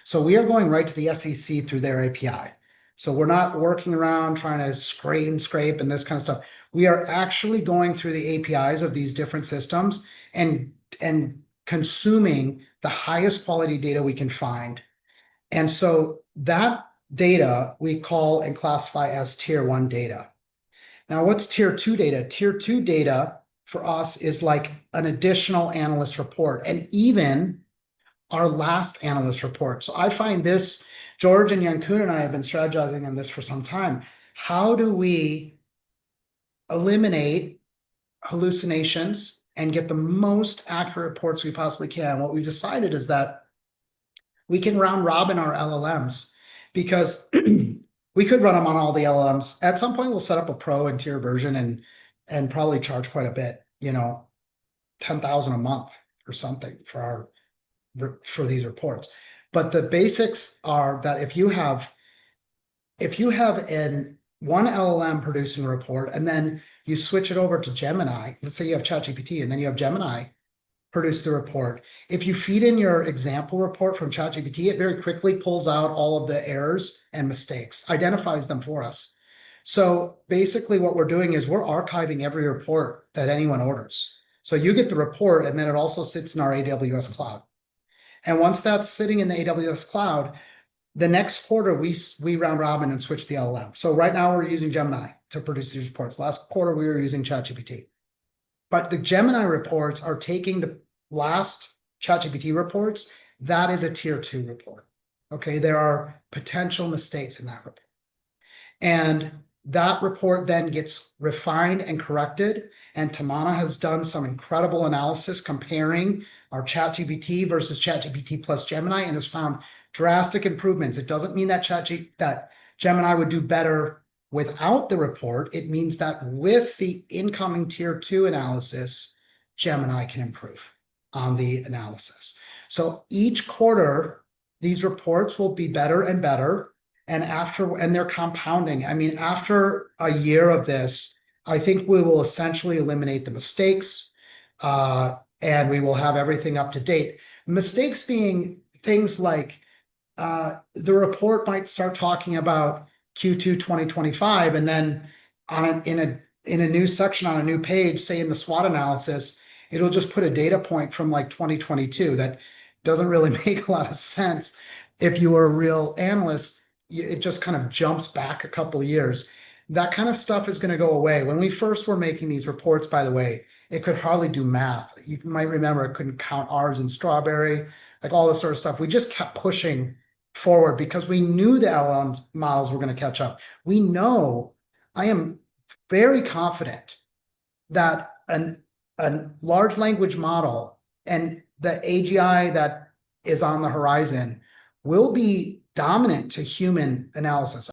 So we are going right to the SEC through their API. So we're not working around trying to scrape and this kind of stuff. We are actually going through the APIs of these different systems and consuming the highest quality data we can find. And so that data we call and classify as tier 1 data. Now, what's tier 2 data? Tier 2 data for us is like an additional analyst report, and even our last analyst report. So I find this, George and Yankun and I have been strategizing on this for some time. How do we eliminate hallucinations and get the most accurate reports we possibly can? What we've decided is that we can round robin our LLMs, because we could run them on all the LLMs. At some point, we'll set up a pro and tier version and probably charge quite a bit, $10,000 a month or something for these reports. But the basics are that if you have one LLM producing a report, and then you switch it over to Gemini, let's say you have ChatGPT and then you have Gemini produce the report. If you feed in your example report from ChatGPT, it very quickly pulls out all of the errors and mistakes, identifies them for us. So basically what we're doing is we're archiving every report that anyone orders. So you get the report, and then it also sits in our AWS cloud. And once that's sitting in the AWS cloud, the next quarter we round robin and switch the LLM. So right now we're using Gemini to produce these reports. Last quarter we were using ChatGPT. But the Gemini reports are taking the last ChatGPT reports. That is a tier 2 report. Okay, there are potential mistakes in that report. And that report then gets refined and corrected. And Tamana has done some incredible analysis comparing our ChatGPT versus ChatGPT plus Gemini and has found drastic improvements. It doesn't mean that Gemini would do better without the report. It means that with the incoming tier 2 analysis, Gemini can improve on the analysis. So each quarter, these reports will be better and better. And they're compounding. I mean, after a year of this, I think we will essentially eliminate the mistakes, and we will have everything up to date. Mistakes being things like the report might start talking about Q2 2025, and then in a new section on a new page, say in the SWOT analysis, it'll just put a data point from like 2022 that doesn't really make a lot of sense. If you were a real analyst, it just kind of jumps back a couple of years. That kind of stuff is going to go away. When we first were making these reports, by the way, it could hardly do math. You might remember it couldn't count R's in strawberry, like all this sort of stuff. We just kept pushing forward because we knew the LLM models were going to catch up. We know, I am very confident that a large language model and the AGI that is on the horizon will be dominant to human analysis.